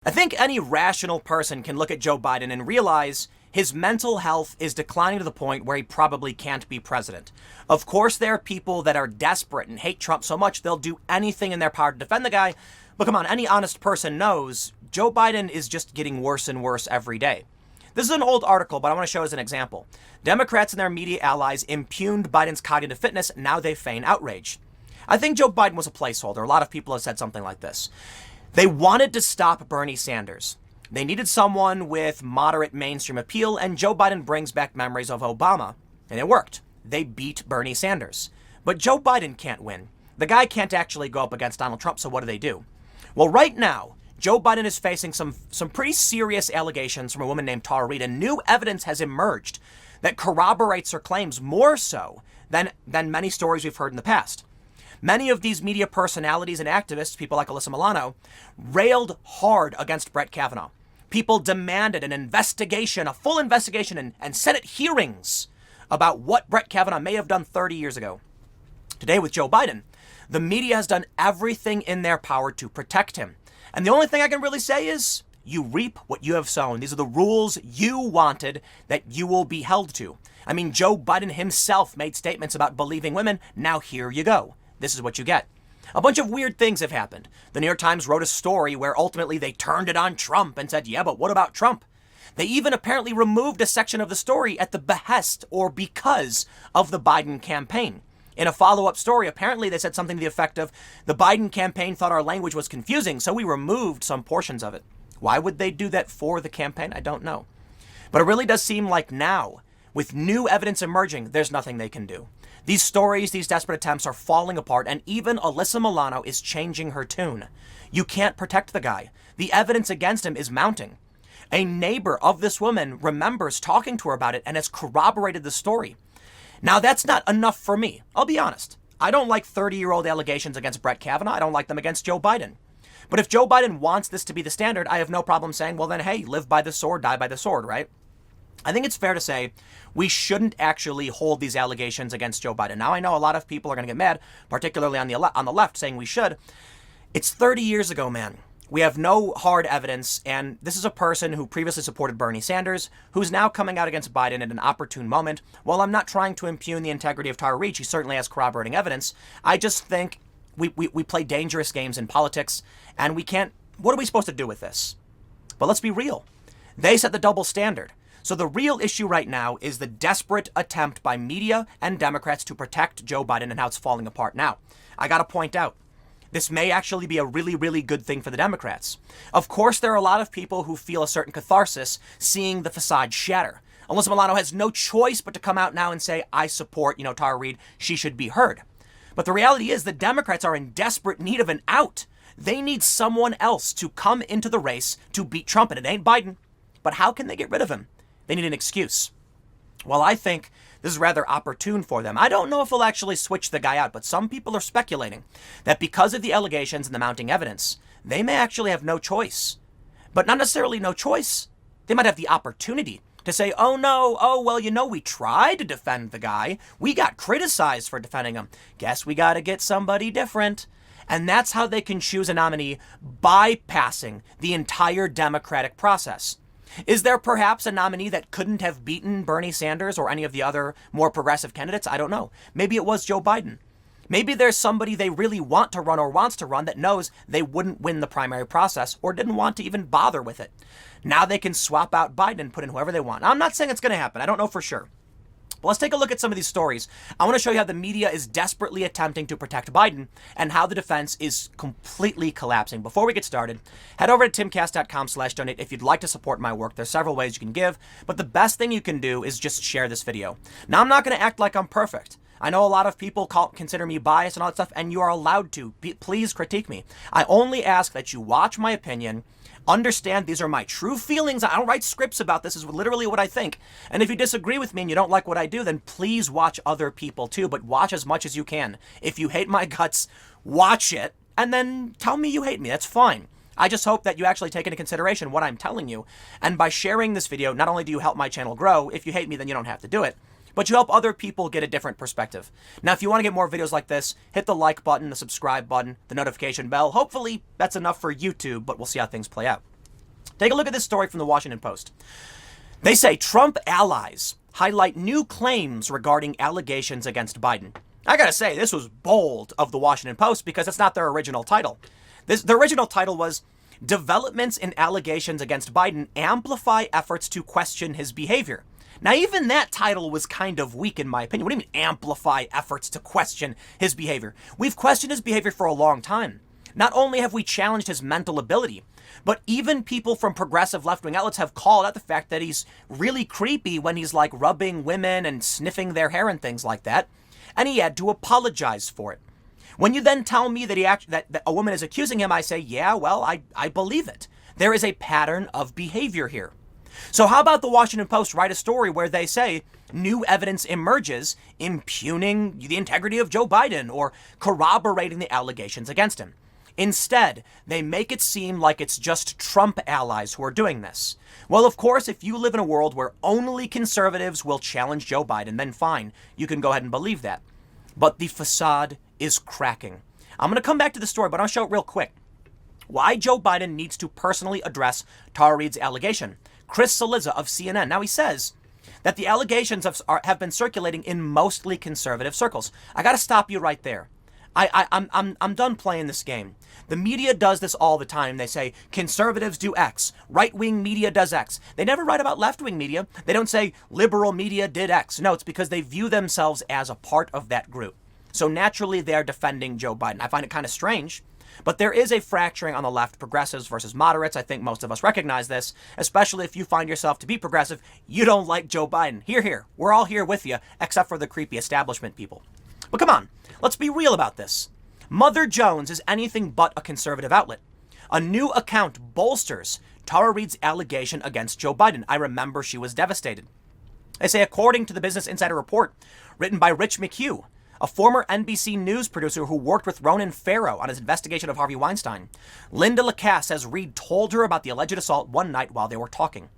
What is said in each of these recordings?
I think any rational person can look at Joe Biden and realize his mental health is declining to the point where he probably can't be president. Of course, there are people that are desperate and hate Trump so much they'll do anything in their power to defend the guy. But come on, any honest person knows Joe Biden is just getting worse and worse every day. This is an old article, but I want to show as an example. Democrats and their media allies impugned Biden's cognitive fitness. Now they feign outrage. I think Joe Biden was a placeholder. A lot of people have said something like this. They wanted to stop Bernie Sanders. They needed someone with moderate mainstream appeal, and Joe Biden brings back memories of Obama. And it worked. They beat Bernie Sanders. But Joe Biden can't win. The guy can't actually go up against Donald Trump, so what do? Well, right now, Joe Biden is facing some pretty serious allegations from a woman named Reade, and new evidence has emerged that corroborates her claims more so than many stories we've heard in the past. Many of these media personalities and activists, people like Alyssa Milano, railed hard against Brett Kavanaugh. People demanded an investigation, a full investigation, and Senate hearings about what Brett Kavanaugh may have done 30 years ago. Today with Joe Biden, the media has done everything in their power to protect him. And the only thing I can really say is, you reap what you have sown. These are the rules you wanted that you will be held to. I mean, Joe Biden himself made statements about believing women. Now here you go. This is what you get. A bunch of weird things have happened. The New York Times wrote a story where ultimately they turned it on Trump and said, yeah, but what about Trump? They even apparently removed a section of the story at the behest or because of the Biden campaign. In a follow-up story, apparently they said something to the effect of, the Biden campaign thought our language was confusing, so we removed some portions of it. Why would they do that for the campaign? I don't know. But it really does seem like now, with new evidence emerging, there's nothing they can do. These stories, these desperate attempts are falling apart, and even Alyssa Milano is changing her tune. You can't protect the guy. The evidence against him is mounting. A neighbor of this woman remembers talking to her about it and has corroborated the story. Now, that's not enough for me. I'll be honest. I don't like 30-year-old allegations against Brett Kavanaugh. I don't like them against Joe Biden. But if Joe Biden wants this to be the standard, I have no problem saying, well then, hey, live by the sword, die by the sword, right? I think it's fair to say we shouldn't actually hold these allegations against Joe Biden. Now, I know a lot of people are going to get mad, particularly on the left, saying we should. It's 30 years ago, man. We have no hard evidence, and this is a person who previously supported Bernie Sanders, who's now coming out against Biden at an opportune moment. While I'm not trying to impugn the integrity of Reade, she certainly has corroborating evidence. I just think we play dangerous games in politics, and we can't... What are we supposed to do with this? But let's be real. They set the double standard. So the real issue right now is the desperate attempt by media and Democrats to protect Joe Biden and how it's falling apart. Now, I got to point out, this may actually be a really, really good thing for the Democrats. Of course, there are a lot of people who feel a certain catharsis seeing the facade shatter. Alyssa Milano has no choice but to come out now and say, I support, Tara Reade, she should be heard. But the reality is the Democrats are in desperate need of an out. They need someone else to come into the race to beat Trump, and it ain't Biden. But how can they get rid of him? They need an excuse. Well, I think this is rather opportune for them. I don't know if they'll actually switch the guy out, but some people are speculating that because of the allegations and the mounting evidence, they may actually have no choice. But not necessarily no choice. They might have the opportunity to say, oh no, we tried to defend the guy. We got criticized for defending him. Guess we got to get somebody different. And that's how they can choose a nominee, bypassing the entire democratic process. Is there perhaps a nominee that couldn't have beaten Bernie Sanders or any of the other more progressive candidates? I don't know. Maybe it was Joe Biden. Maybe there's somebody they really want to run or wants to run that knows they wouldn't win the primary process or didn't want to even bother with it. Now they can swap out Biden and put in whoever they want. Now, I'm not saying it's going to happen. I don't know for sure. But let's take a look at some of these stories. I want to show you how the media is desperately attempting to protect Biden and how the defense is completely collapsing. Before we get started, head over to timcast.com/donate if you'd like to support my work. There's several ways you can give, but the best thing you can do is just share this video. Now, I'm not going to act like I'm perfect. I know a lot of people consider me biased and all that stuff, and you are allowed to. Please critique me. I only ask that you watch my opinion, understand these are my true feelings. I don't write scripts about this. This is literally what I think. And if you disagree with me and you don't like what I do, then please watch other people too, but watch as much as you can. If you hate my guts, watch it and then tell me you hate me. That's fine. I just hope that you actually take into consideration what I'm telling you. And by sharing this video, not only do you help my channel grow, if you hate me, then you don't have to do it, but you help other people get a different perspective. Now, if you want to get more videos like this, hit the like button, the subscribe button, the notification bell. Hopefully, that's enough for YouTube, but we'll see how things play out. Take a look at this story from the Washington Post. They say Trump allies highlight new claims regarding allegations against Biden. I gotta say, this was bold of the Washington Post because it's not their original title. The original title was Developments in Allegations Against Biden Amplify Efforts to Question His Behavior. Now, even that title was kind of weak in my opinion. What do you mean amplify efforts to question his behavior? We've questioned his behavior for a long time. Not only have we challenged his mental ability, but even people from progressive left-wing outlets have called out the fact that he's really creepy when he's like rubbing women and sniffing their hair and things like that. And he had to apologize for it. When you then tell me that that a woman is accusing him, I say, yeah, well, I believe it. There is a pattern of behavior here. So how about the Washington Post write a story where they say new evidence emerges impugning the integrity of Joe Biden or corroborating the allegations against him? Instead, they make it seem like it's just Trump allies who are doing this. Well, of course, if you live in a world where only conservatives will challenge Joe Biden, then fine, you can go ahead and believe that. But the facade is cracking. I'm going to come back to the story, but I'll show it real quick. Why Joe Biden needs to personally address Tara Reade's allegation. Chris Cillizza of CNN. Now, he says that the allegations have been circulating in mostly conservative circles. I got to stop you right there. I'm done playing this game. The media does this all the time. They say conservatives do X, right-wing media does X. They never write about left-wing media. They don't say liberal media did X. No, it's because they view themselves as a part of that group. So naturally, they're defending Joe Biden. I find it kind of strange, but there is a fracturing on the left, progressives versus moderates. I think most of us recognize this, especially if you find yourself to be progressive. You don't like Joe Biden. Here. We're all here with you, except for the creepy establishment people. But come on, let's be real about this. Mother Jones is anything but a conservative outlet. A new account bolsters Tara Reade's allegation against Joe Biden. I remember she was devastated. They say, according to the Business Insider report written by Rich McHugh, a former NBC News producer who worked with Ronan Farrow on his investigation of Harvey Weinstein, Linda Lacasse says Reade told her about the alleged assault one night while they were talking.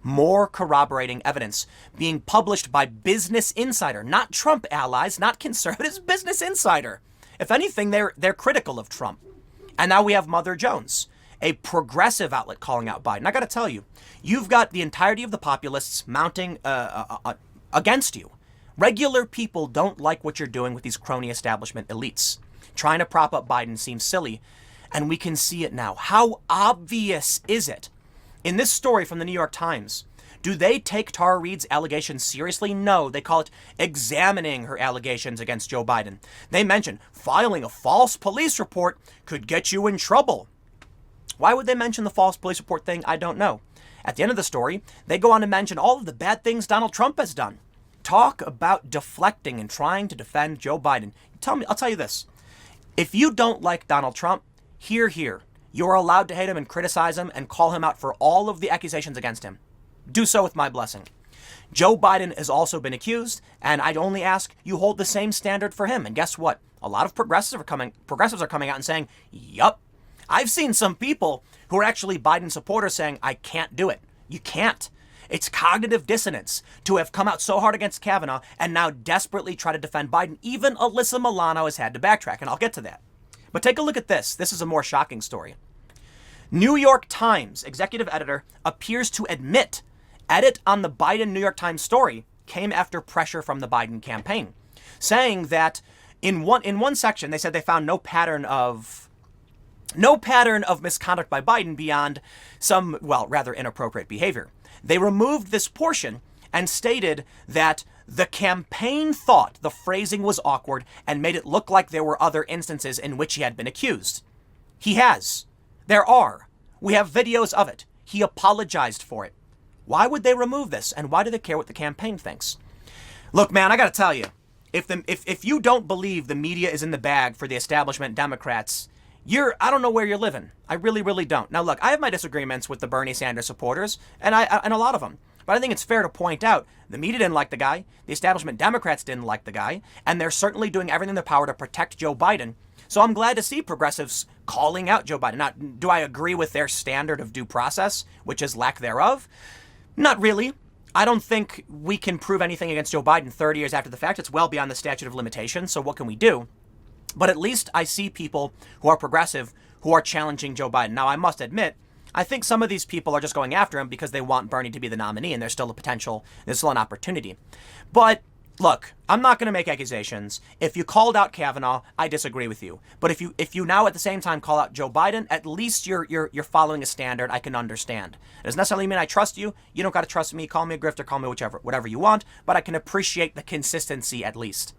More corroborating evidence being published by Business Insider, not Trump allies, not conservatives, Business Insider. If anything, they're critical of Trump. And now we have Mother Jones, a progressive outlet calling out Biden. I got to tell you, you've got the entirety of the populists mounting against you. Regular people don't like what you're doing with these crony establishment elites. Trying to prop up Biden seems silly, and we can see it now. How obvious is it? In this story from the New York Times, do they take Tara Reade's allegations seriously? No, they call it examining her allegations against Joe Biden. They mention filing a false police report could get you in trouble. Why would they mention the false police report thing? I don't know. At the end of the story, they go on to mention all of the bad things Donald Trump has done. Talk about deflecting and trying to defend Joe Biden. I'll tell you this. If you don't like Donald Trump, here. You're allowed to hate him and criticize him and call him out for all of the accusations against him. Do so with my blessing. Joe Biden has also been accused, and I'd only ask you hold the same standard for him. And guess what? A lot of progressives are coming out and saying, yup. I've seen some people who are actually Biden supporters saying, I can't do it. You can't. It's cognitive dissonance to have come out so hard against Kavanaugh and now desperately try to defend Biden. Even Alyssa Milano has had to backtrack, and I'll get to that. But take a look at this. This is a more shocking story. New York Times executive editor appears to admit edit on the Biden New York Times story came after pressure from the Biden campaign, saying that in one section they said they found no pattern of misconduct by Biden beyond some, rather inappropriate behavior. They removed this portion and stated that the campaign thought the phrasing was awkward and made it look like there were other instances in which he had been accused. He has. There are. We have videos of it. He apologized for it. Why would they remove this? And why do they care what the campaign thinks? Look, man, I got to tell you, if you don't believe the media is in the bag for the establishment Democrats, I don't know where you're living. I really, really don't. Now, look, I have my disagreements with the Bernie Sanders supporters, and a lot of them. But I think it's fair to point out the media didn't like the guy, the establishment Democrats didn't like the guy, and they're certainly doing everything in their power to protect Joe Biden. So I'm glad to see progressives calling out Joe Biden. Now, do I agree with their standard of due process, which is lack thereof? Not really. I don't think we can prove anything against Joe Biden 30 years after the fact. It's well beyond the statute of limitations, so what can we do? But at least I see people who are progressive who are challenging Joe Biden. Now, I must admit, I think some of these people are just going after him because they want Bernie to be the nominee, and there's still a potential, there's still an opportunity. But look, I'm not going to make accusations. If you called out Kavanaugh, I disagree with you. But if you now at the same time call out Joe Biden, at least you're following a standard I can understand. It doesn't necessarily mean I trust you. You don't got to trust me. Call me a grifter, call me whatever you want, but I can appreciate the consistency at least.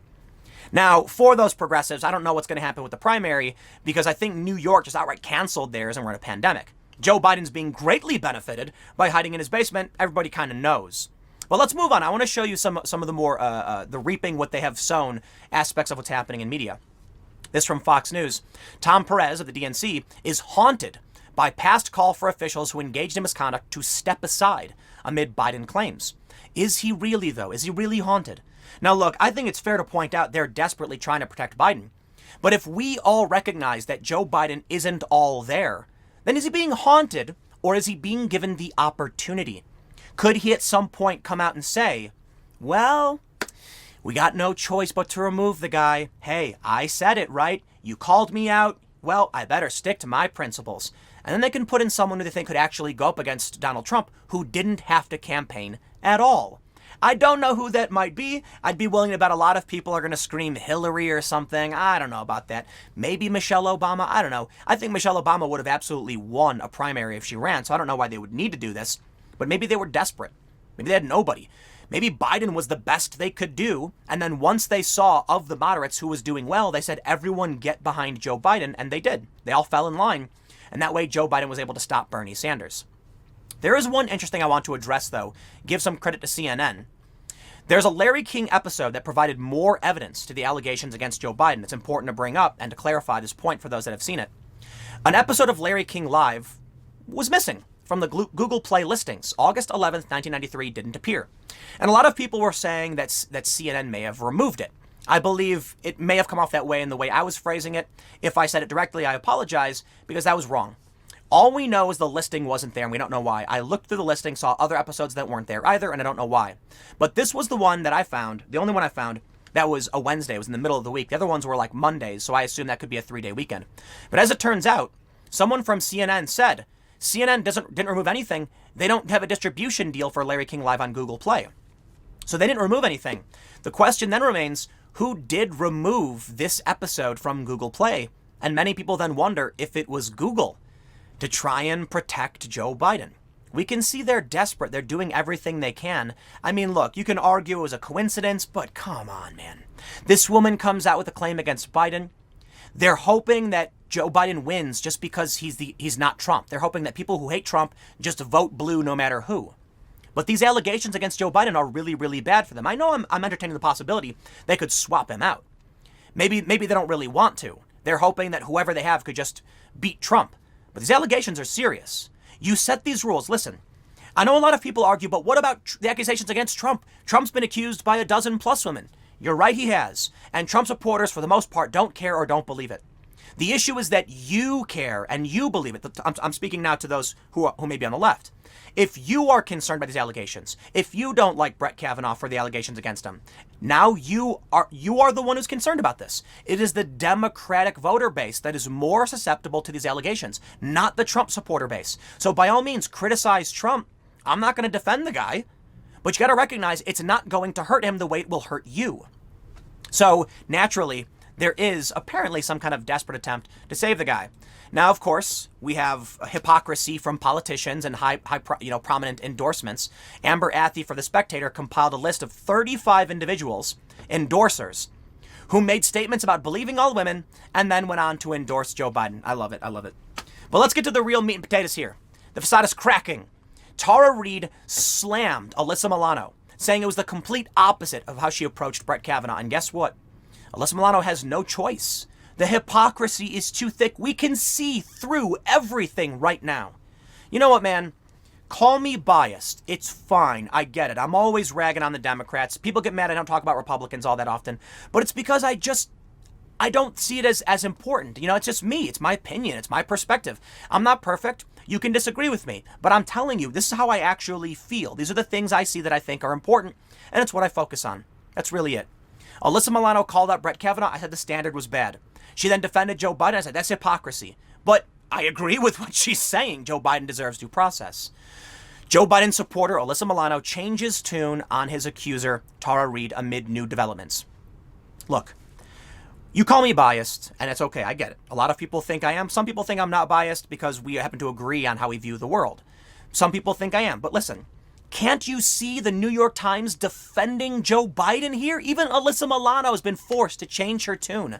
Now, for those progressives, I don't know what's going to happen with the primary because I think New York just outright canceled theirs and we're in a pandemic. Joe Biden's being greatly benefited by hiding in his basement. Everybody kind of knows. But let's move on. I want to show you some of the more, the reaping what they have sown aspects of what's happening in media. This from Fox News. Tom Perez of the DNC is haunted by past call for officials who engaged in misconduct to step aside amid Biden claims. Is he really, though? Is he really haunted? Now, look, I think it's fair to point out they're desperately trying to protect Biden. But if we all recognize that Joe Biden isn't all there, then is he being haunted or is he being given the opportunity? Could he at some point come out and say, well, we got no choice but to remove the guy. Hey, I said it, right? You called me out. Well, I better stick to my principles. And then they can put in someone who they think could actually go up against Donald Trump who didn't have to campaign at all. I don't know who that might be. I'd be willing to bet a lot of people are going to scream Hillary or something. I don't know about that. Maybe Michelle Obama. I don't know. I think Michelle Obama would have absolutely won a primary if she ran, so I don't know why they would need to do this. But maybe they were desperate. Maybe they had nobody. Maybe Biden was the best they could do. And then once they saw of the moderates who was doing well, they said, everyone get behind Joe Biden. And they did. They all fell in line. And that way Joe Biden was able to stop Bernie Sanders. There is one interesting I want to address, though. Give some credit to CNN. There's a Larry King episode that provided more evidence to the allegations against Joe Biden. It's important to bring up and to clarify this point for those that have seen it. An episode of Larry King Live was missing from the Google Play listings. August 11th, 1993 didn't appear. And a lot of people were saying that CNN may have removed it. I believe it may have come off that way in the way I was phrasing it. If I said it directly, I apologize because that was wrong. All we know is the listing wasn't there and we don't know why. I looked through the listing, saw other episodes that weren't there either, and I don't know why. But this was the one that I found, the only one I found, that was a Wednesday. It was in the middle of the week. The other ones were like Mondays, so I assume that could be a 3-day weekend. But as it turns out, someone from CNN said, CNN didn't remove anything. They don't have a distribution deal for Larry King Live on Google Play. So they didn't remove anything. The question then remains, who did remove this episode from Google Play? And many people then wonder if it was Google to try and protect Joe Biden. We can see they're desperate. They're doing everything they can. I mean, look, you can argue it was a coincidence, but come on, man. This woman comes out with a claim against Biden. They're hoping that Joe Biden wins just because he's not Trump. They're hoping that people who hate Trump just vote blue no matter who. But these allegations against Joe Biden are really, really bad for them. I know I'm entertaining the possibility they could swap him out. Maybe they don't really want to. They're hoping that whoever they have could just beat Trump. But these allegations are serious. You set these rules. Listen, I know a lot of people argue, but what about the accusations against Trump? Trump's been accused by 12+ women. You're right, he has. And Trump supporters, for the most part, don't care or don't believe it. The issue is that you care and you believe it. I'm speaking now to those who may be on the left. If you are concerned by these allegations, if you don't like Brett Kavanaugh for the allegations against him, now you are the one who's concerned about this. It is the Democratic voter base that is more susceptible to these allegations, not the Trump supporter base. So by all means, criticize Trump. I'm not going to defend the guy, but you got to recognize it's not going to hurt him the way it will hurt you. So naturally, there is apparently some kind of desperate attempt to save the guy. Now, of course, we have hypocrisy from politicians and prominent endorsements. Amber Athey for The Spectator compiled a list of 35 individuals, endorsers, who made statements about believing all women and then went on to endorse Joe Biden. I love it. I love it. But let's get to the real meat and potatoes here. The facade is cracking. Tara Reade slammed Alyssa Milano, saying it was the complete opposite of how she approached Brett Kavanaugh. And guess what? Alyssa Milano has no choice. The hypocrisy is too thick. We can see through everything right now. You know what, man? Call me biased. It's fine. I get it. I'm always ragging on the Democrats. People get mad I don't talk about Republicans all that often. But it's because I don't see it as important. You know, it's just me. It's my opinion. It's my perspective. I'm not perfect. You can disagree with me. But I'm telling you, this is how I actually feel. These are the things I see that I think are important. And it's what I focus on. That's really it. Alyssa Milano called out Brett Kavanaugh. I said the standard was bad. She then defended Joe Biden. I said, that's hypocrisy. But I agree with what she's saying. Joe Biden deserves due process. Joe Biden supporter Alyssa Milano changes tune on his accuser, Tara Reade, amid new developments. Look, you call me biased, and it's okay, I get it. A lot of people think I am. Some people think I'm not biased because we happen to agree on how we view the world. Some people think I am, but listen, can't you see the New York Times defending Joe Biden here? Even Alyssa Milano has been forced to change her tune.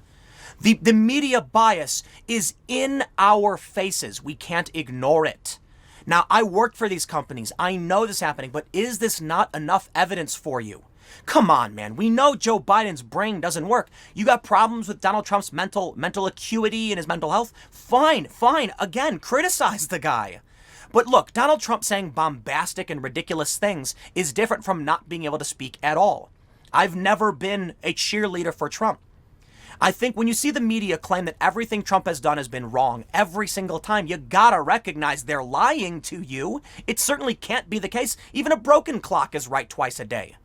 The media bias is in our faces. We can't ignore it. Now, I worked for these companies. I know this is happening, but is this not enough evidence for you? Come on, man. We know Joe Biden's brain doesn't work. You got problems with Donald Trump's mental acuity and his mental health? Fine. Again, criticize the guy. But look, Donald Trump saying bombastic and ridiculous things is different from not being able to speak at all. I've never been a cheerleader for Trump. I think when you see the media claim that everything Trump has done has been wrong every single time, you gotta recognize they're lying to you. It certainly can't be the case. Even a broken clock is right twice a day.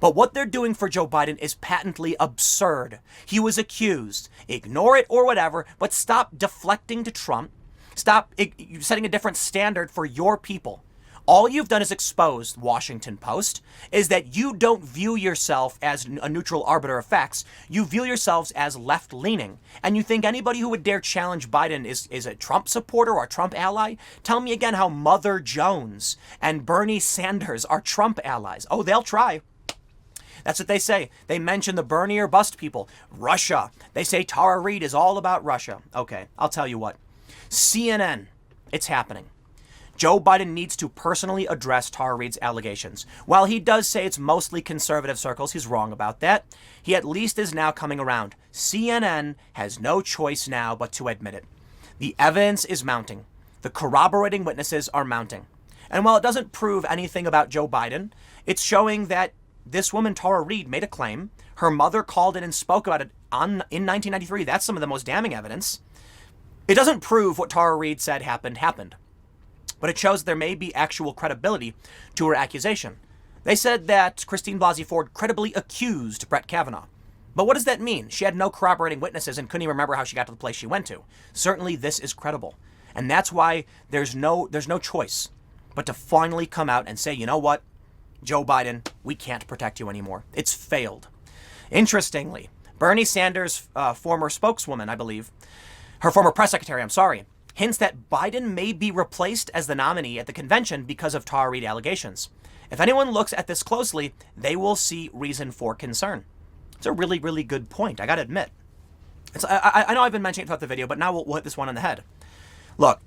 But what they're doing for Joe Biden is patently absurd. He was accused. Ignore it or whatever, but stop deflecting to Trump. Stop setting a different standard for your people. All you've done is exposed, Washington Post, is that you don't view yourself as a neutral arbiter of facts. You view yourselves as left-leaning. And you think anybody who would dare challenge Biden is a Trump supporter or a Trump ally? Tell me again how Mother Jones and Bernie Sanders are Trump allies. Oh, they'll try. That's what they say. They mention the Bernie or bust people. Russia. They say Tara Reade is all about Russia. Okay, I'll tell you what. CNN, it's happening. Joe Biden needs to personally address Tara Reade's allegations. While he does say it's mostly conservative circles, he's wrong about that. He at least is now coming around. CNN has no choice now but to admit it. The evidence is mounting. The corroborating witnesses are mounting. And while it doesn't prove anything about Joe Biden, it's showing that this woman, Tara Reade, made a claim. Her mother called in and spoke about it in 1993. That's some of the most damning evidence. It doesn't prove what Tara Reade said happened. But it shows there may be actual credibility to her accusation. They said that Christine Blasey Ford credibly accused Brett Kavanaugh. But what does that mean? She had no corroborating witnesses and couldn't even remember how she got to the place she went to. Certainly this is credible. And that's why there's no choice but to finally come out and say, you know what, Joe Biden, we can't protect you anymore. It's failed. Interestingly, Bernie Sanders' former spokeswoman, I believe, her former press secretary, hints that Biden may be replaced as the nominee at the convention because of Tara Reade allegations. If anyone looks at this closely, they will see reason for concern. It's a really, really good point, I gotta admit. I know I've been mentioning it throughout the video, but now we'll hit this one on the head. Look,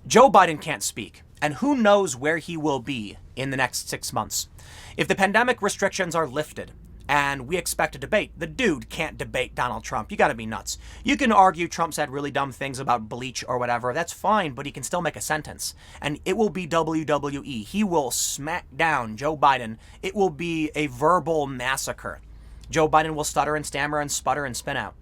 Joe Biden can't speak, and who knows where he will be in the next 6 months. If the pandemic restrictions are lifted, and we expect a debate, the dude can't debate Donald Trump. You gotta be nuts. You can argue Trump said really dumb things about bleach or whatever. That's fine, but he can still make a sentence. And it will be WWE. He will smack down Joe Biden. It will be a verbal massacre. Joe Biden will stutter and stammer and sputter and spin out.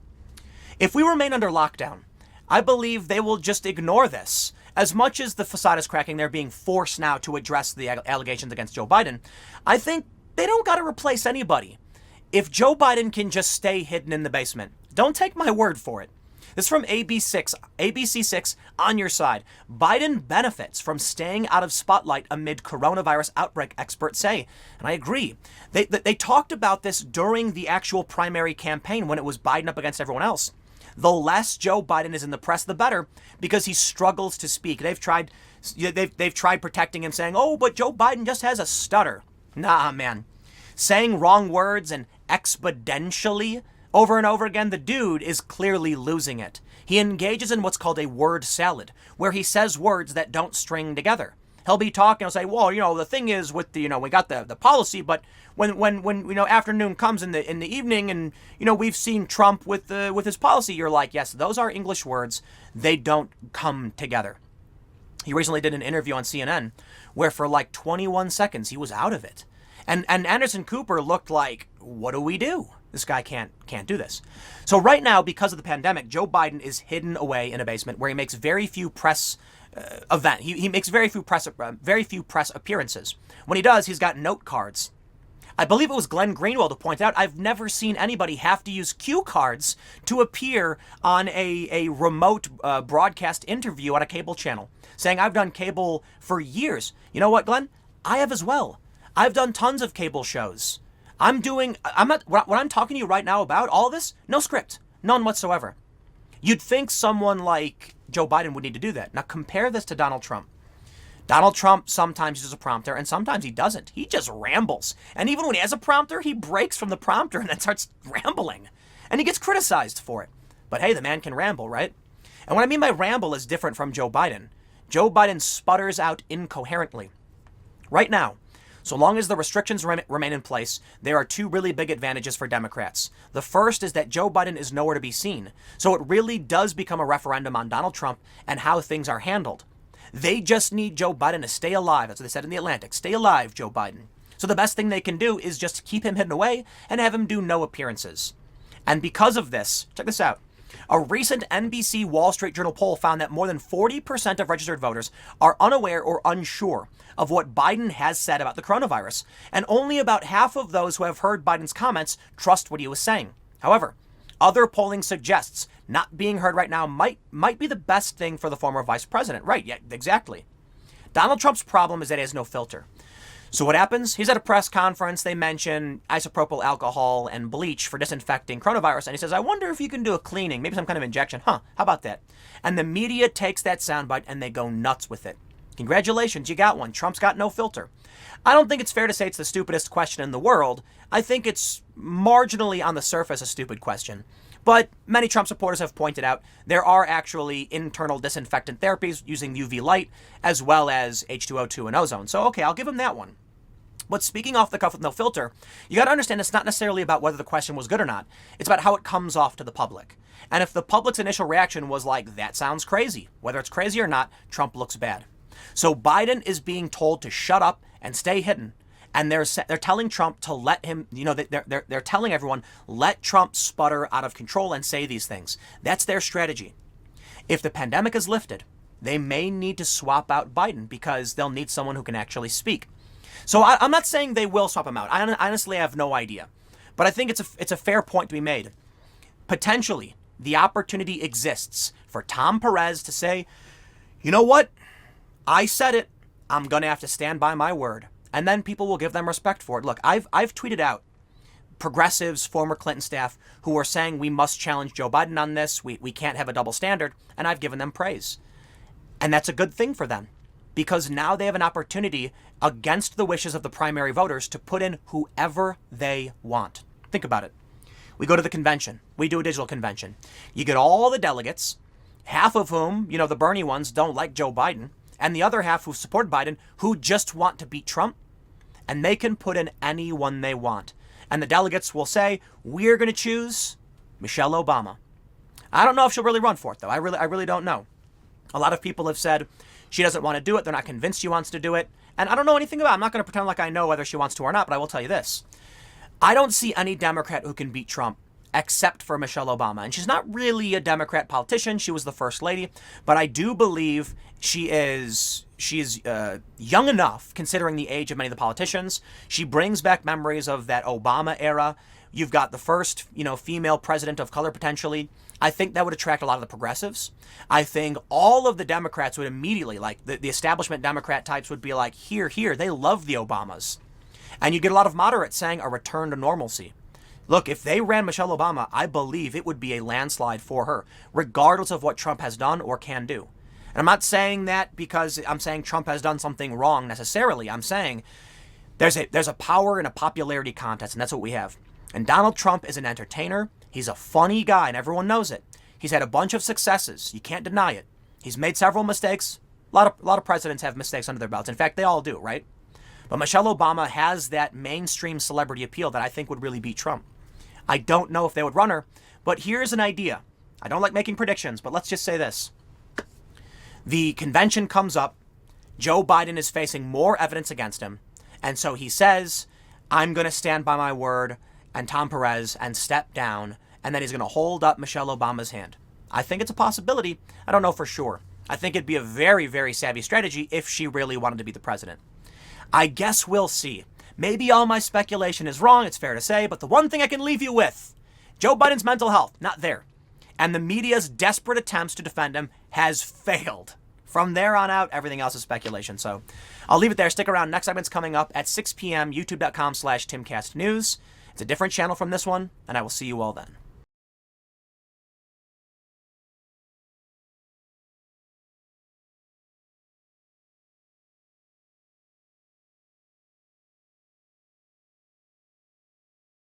If we remain under lockdown, I believe they will just ignore this. As much as the facade is cracking, they're being forced now to address the allegations against Joe Biden. I think they don't gotta replace anybody. If Joe Biden can just stay hidden in the basement, don't take my word for it. This is from ABC6 on your side. Biden benefits from staying out of spotlight amid coronavirus outbreak, experts say. And I agree. They talked about this during the actual primary campaign when it was Biden up against everyone else. The less Joe Biden is in the press, the better, because he struggles to speak. They've tried protecting him, saying, oh, but Joe Biden just has a stutter. Nah, man. Saying wrong words and exponentially over and over again, the dude is clearly losing it. He engages in what's called a word salad, where he says words that don't string together. He'll be talking, he'll say, well, the thing is with the, we got the policy, but when afternoon comes in the evening and, we've seen Trump with his policy, you're like, yes, those are English words. They don't come together. He recently did an interview on CNN where for like 21 seconds, he was out of it. And Anderson Cooper looked like, what do we do? This guy can't do this. So right now, because of the pandemic, Joe Biden is hidden away in a basement where he makes very few press he makes very few press appearances. When he does, he's got note cards. I believe it was Glenn Greenwald who pointed out, I've never seen anybody have to use cue cards to appear on a remote broadcast interview on a cable channel, saying I've done cable for years. You know what, Glenn? I have as well. I've done tons of cable shows. What I'm talking to you right now about, all this, no script, none whatsoever. You'd think someone like Joe Biden would need to do that. Now compare this to Donald Trump. Donald Trump sometimes uses a prompter and sometimes he doesn't. He just rambles. And even when he has a prompter, he breaks from the prompter and then starts rambling. And he gets criticized for it. But hey, the man can ramble, right? And what I mean by ramble is different from Joe Biden. Joe Biden sputters out incoherently. Right now, so long as the restrictions remain in place, there are two really big advantages for Democrats. The first is that Joe Biden is nowhere to be seen. So it really does become a referendum on Donald Trump and how things are handled. They just need Joe Biden to stay alive. That's what they said in The Atlantic. Stay alive, Joe Biden. So the best thing they can do is just keep him hidden away and have him do no appearances. And because of this, check this out. A recent NBC Wall Street Journal poll found that more than 40% of registered voters are unaware or unsure of what Biden has said about the coronavirus. And only about half of those who have heard Biden's comments trust what he was saying. However, other polling suggests not being heard right now might be the best thing for the former vice president. Right, yeah, exactly. Donald Trump's problem is that he has no filter. So what happens? He's at a press conference. They mention isopropyl alcohol and bleach for disinfecting coronavirus. And he says, I wonder if you can do a cleaning, maybe some kind of injection. How about that? And the media takes that soundbite and they go nuts with it. Congratulations, you got one. Trump's got no filter. I don't think it's fair to say it's the stupidest question in the world. I think it's marginally on the surface a stupid question. But many Trump supporters have pointed out there are actually internal disinfectant therapies using UV light as well as H2O2 and ozone. So, okay, I'll give him that one. But speaking off the cuff with no filter, you got to understand it's not necessarily about whether the question was good or not. It's about how it comes off to the public. And if the public's initial reaction was like, that sounds crazy, whether it's crazy or not, Trump looks bad. So Biden is being told to shut up and stay hidden. And they're telling Trump to let him, they're telling everyone, let Trump sputter out of control and say these things. That's their strategy. If the pandemic is lifted, they may need to swap out Biden because they'll need someone who can actually speak. So I'm not saying they will swap him out. I honestly have no idea. But I think it's a fair point to be made. Potentially, the opportunity exists for Tom Perez to say, you know what? I said it. I'm going to have to stand by my word. And then people will give them respect for it. Look, I've tweeted out progressives, former Clinton staff, who are saying we must challenge Joe Biden on this. We can't have a double standard. And I've given them praise. And that's a good thing for them. Because now they have an opportunity against the wishes of the primary voters to put in whoever they want. Think about it. We go to the convention. We do a digital convention. You get all the delegates, half of whom, the Bernie ones, don't like Joe Biden, and the other half who support Biden, who just want to beat Trump. And they can put in anyone they want. And the delegates will say, we're going to choose Michelle Obama. I don't know if she'll really run for it, though. I really don't know. A lot of people have said she doesn't want to do it. They're not convinced she wants to do it. And I don't know anything about it. I'm not going to pretend like I know whether she wants to or not, but I will tell you this. I don't see any Democrat who can beat Trump except for Michelle Obama. And she's not really a Democrat politician. She was the first lady. But I do believe she is young enough, considering the age of many of the politicians. She brings back memories of that Obama era. You've got the first, female president of color potentially. I think that would attract a lot of the progressives. I think all of the Democrats would immediately, like the establishment Democrat types would be like, here, they love the Obamas. And you get a lot of moderates saying a return to normalcy. Look, if they ran Michelle Obama, I believe it would be a landslide for her, regardless of what Trump has done or can do. And I'm not saying that because I'm saying Trump has done something wrong necessarily. I'm saying there's a power in a popularity contest, and that's what we have. And Donald Trump is an entertainer. He's a funny guy, and everyone knows it. He's had a bunch of successes. You can't deny it. He's made several mistakes. A lot of presidents have mistakes under their belts. In fact, they all do, right? But Michelle Obama has that mainstream celebrity appeal that I think would really beat Trump. I don't know if they would run her, but here's an idea. I don't like making predictions, but let's just say this. The convention comes up. Joe Biden is facing more evidence against him. And so he says, I'm going to stand by my word and Tom Perez and step down. And then he's going to hold up Michelle Obama's hand. I think it's a possibility. I don't know for sure. I think it'd be a very, very savvy strategy if she really wanted to be the president. I guess we'll see. Maybe all my speculation is wrong, it's fair to say, but the one thing I can leave you with, Joe Biden's mental health, not there. And the media's desperate attempts to defend him has failed. From there on out, everything else is speculation. So I'll leave it there. Stick around. Next segment's coming up at 6 p.m. youtube.com/TimCastNews. It's a different channel from this one, and I will see you all then.